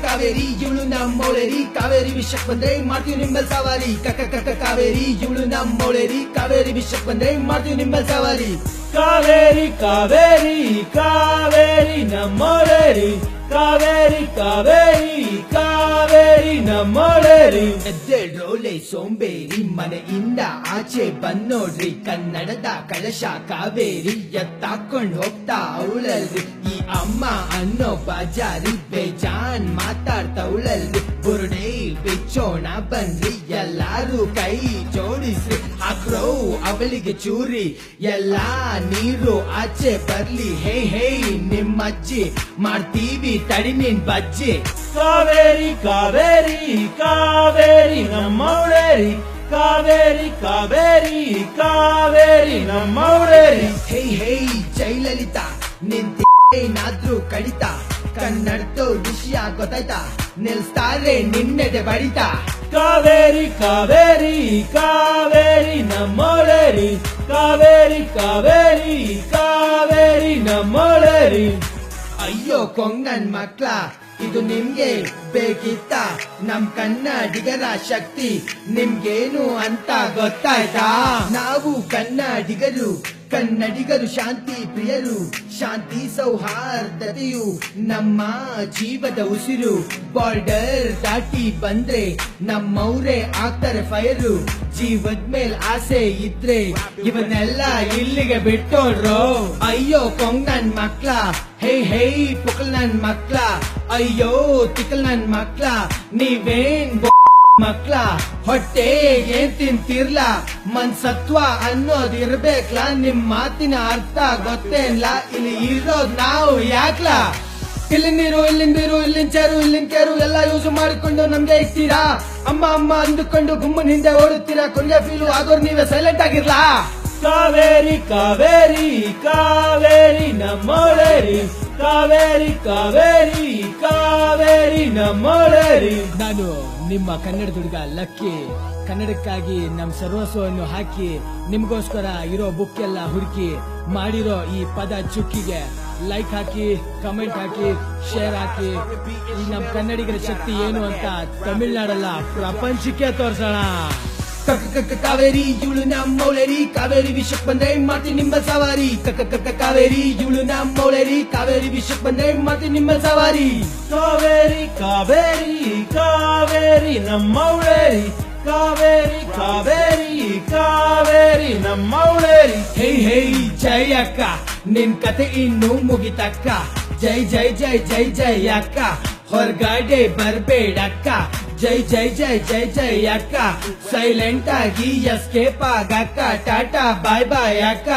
ಕಾವೇರಿ ಇವಳು ನಮ್ಮೋಳೇರಿ ಕಾವೇರಿ ವಿಷಕ್ ಬಂದ್ರೆ ಮಾಡ್ತೀವಿ ನಿಮ್ಮಲ್ ಸವಾರಿ ಕಾವೇರಿ ಇವಳು ನಮ್ಮೋಳೇರಿ ಕಾವೇರಿ ವಿಷಕ್ ಬಂದ್ರೆ ಮಾಡ್ತೀವಿ ನಿಮ್ಮಲ್ ಸವಾರಿ ಕಾವೇರಿ ಕಾವೇರಿ ಕಾವೇರಿ ನಮ್ಮೋಳೇರಿ ಕಾವೇರಿ ಕಾವೇರಿ ಕಾವೇರಿ ನಮ್ಮೋಳೇರಿ ಎದ್ದೇಳ್ರೋಲೆ ಸೋಂಬೇರಿ ಮನೆಯಿಂದ ಆಚೆ ಬಂದೋಡ್ರಿ ಕನ್ನಡದ ಕಳಶ ಕಾವೇರಿ ಎತ್ತಾಕೊಂಡ್ ಹೋಗ್ತಾ ಅವಳಲ್ರಿ ಈ ಅಮ್ಮ ಅನ್ನೋ ಬಾಜಾರಿ ಬೇಜಾನ್ ಮಾತಾಡ್ತವಳಲ್ರಿ ಬುರುಡೆ ಬಿಚ್ಚೋಣ ಬನ್ರಿ ಎಲ್ಲಾರು ಕೈ ಜೋಡಿಸ್ರಿ ಹಾಕ್ರೋ ಅವಳಿಗೆ ಚೂರಿ ಎಲ್ಲಾ ನೀರು ಆಚೆ ಬರ್ಲಿ ಹೇ ಹೇ ನಿಮ್ಮಜ್ಜಿ ಮಾಡ್ತೀವಿ ತಡಿ ನಿನ್ ಬಜ್ಜಿ ಕಾವೇರಿ ಕಾವೇರಿ ಕಾವೇರಿ ನಮ್ಮೋಳೇರಿ ಕಾವೇರಿ ಕಾವೇರಿ ಕಾವೇರಿ ನಮ್ಮೋಳೇರಿ ಹೇ ಹೇ ಜೈಲಲಿತಾ ನಿಂತ ಏನಾದ್ರೂ ಕಡಿತ ಕನ್ನಡతో ವಿಷಯ ಗೊತ್ತಾಯ್ತಾ ನಿಲ್ಸ್ತಾರೆ ನಿನ್ನೆದೆ ಬಡಿತಾ ಕಾವೇರಿ ಕಾವೇರಿ ಕಾವೇರಿ ನಮ್ಮೋಳೇರಿ ಕಾವೇರಿ ಕಾವೇರಿ ಕಾವೇರಿ ನಮ್ಮೋಳೇರಿ ಅಯ್ಯೋ ಕೊಂಗನ್ ಮಕ್ಳ ಇದು ನಿಮ್ಗೆ ಬೇಕಿತ್ತ ನಮ್ ಕನ್ನಡಿಗರ ಶಕ್ತಿ ನಿಮ್ಗೇನು ಅಂತ ಗೊತ್ತಾಯ್ತಾ ನಾವು ಕನ್ನಡಿಗರು ಶಾಂತಿ ಪ್ರಿಯರು ಶಾಂತಿ ಸೌಹಾರ್ದತೆಯು ನಮ್ಮ ಜೀವದ ಉಸಿರು ಬಾರ್ಡರ್ ದಾಟಿ ಬಂದ್ರೆ ನಮ್ಮವ್ರೆ ಆಗ್ತಾರೆ ಫೈರು ಜೀವದ ಮೇಲ್ ಆಸೆ ಇದ್ರೆ ಇವನ್ನೆಲ್ಲ ಇಲ್ಲಿಗೆ ಬಿಟ್ಟೋಡ್ರು ಅಯ್ಯೋ ಕೊಂಗ್ ನನ್ ಮಕ್ಳ ಹೇ ಹೇ ಪುಕಲ್ ನನ್ ಮಕ್ಳ ಅಯ್ಯೋ ತಿಕಲ್ ನನ್ ಮಕ್ಳ ನೀವೇನ್ ಮಕ್ಳ ಹೊಟ್ಟೆ ಏನ್ ತಿಂತಿರ್ಲ ಮನ್ಸತ್ವ ಅನ್ನೋದ್ ಇರ್ಬೇಕ್ಲಾ ನಿಮ್ ಮಾತಿನ ಅರ್ಥ ಗೊತ್ತೇನ್ಲ ಇಲ್ಲಿ ಇರೋದ್ ನಾವು ಯಾಕ್ಲ ಇಲ್ಲಿನ ನೀರು ಇಲ್ಲಿನ ಚೇರು ಇಲ್ಲಿನ ಕೇರು ಎಲ್ಲ ಯೂಸ್ ಮಾಡಿಕೊಂಡು ನಮ್ಗೆ ಇರ್ತೀರಾ ಅಮ್ಮ ಅಮ್ಮ ಅಂದುಕೊಂಡು ಗುಮ್ಮನ್ ಹಿಂದೆ ಓಡುತ್ತೀರಾ ಕೊನೆಗೆ ಫೀಲು ಆಗೋರ್ ನೀವೇ ಸೈಲೆಂಟ್ ಆಗಿರ್ಲಾ ಕಾವೇರಿ ಕಾವೇರಿ ಕಾವೇರಿ ನಮ್ಮೋಳೇರಿ ಕಾವೇರಿ ಕಾವೇರಿ ಕಾವೇರಿ ನಮ್ಮೋಳೇರಿ ನಾನು ನಿಮ್ಮ ಕನ್ನಡ ಹುಡುಗ ಲಕ್ಕಿ ಕನ್ನಡಕ್ಕಾಗಿ ನಮ್ ಸರ್ವಸ್ವವನ್ನು ಹಾಕಿ ನಿಮ್ಗೋಸ್ಕರ ಇರೋ ಬುಕ್ ಎಲ್ಲ ಹುಡುಕಿ ಮಾಡಿರೋ ಈ ಪದ ಚುಕ್ಕಿಗೆ ಲೈಕ್ ಹಾಕಿ ಕಮೆಂಟ್ ಹಾಕಿ ಶೇರ್ ಹಾಕಿ ಈ ನಮ್ ಕನ್ನಡಿಗರ ಶಕ್ತಿ ಏನು ಅಂತ ತಮಿಳ್ನಾಡಲ್ಲ ಪ್ರಪಂಚಕ್ಕೆ ತೋರ್ಸೋಣ ಕಾವೇರಿ ಇವಳು ನಮ್ಮೋಳೇರಿ ಕಾವೇರಿ ವಿಷಕ್ ಬಂದ್ರೆ ಮಾಡ್ತೀನಿ ನಿಮ್ಮಲ್ ಸವಾರಿ ಕಾವೇರಿ ಇವಳು ನಮ್ಮೋಳೇರಿ ಕಾವೇರಿ ವಿಷಕ್ ಬಂದ್ರೆ ಮಾಡ್ತೀನಿ ನಿಮ್ಮಲ್ ಸವಾರಿ ಕಾವೇರಿ ಕಾವೇರಿ ಕಾವೇರಿ ನಮ್ಮೋಳೇರಿ ಕಾವೇರಿ ಕಾವೇರಿ ಕಾವೇರಿ ನಮ್ಮೋಳೇರಿ ಹೇ ಹೇ ಜೈ ಅಕ್ಕ ನಿನ್ ಕತೆ ಇನ್ನು ಮುಗಿತಕ್ಕ ಜೈ ಜೈ ಜೈ ಜೈ ಜೈ ಅಕ್ಕ ಹೊರಗಡೆ ಬರ್ಬೇಡಕ್ಕ ಜೈ ಜೈ ಜೈ ಜೈ ಜೈ ಅಕ್ಕ ಸೈಲೆಂಟ್ ಆಗಿ ಎಸ್ಕೇಪ್ ಆಗಕ್ಕ ಟಾಟಾ ಬಾಯ್ ಬಾಯ್ ಅಕ್ಕ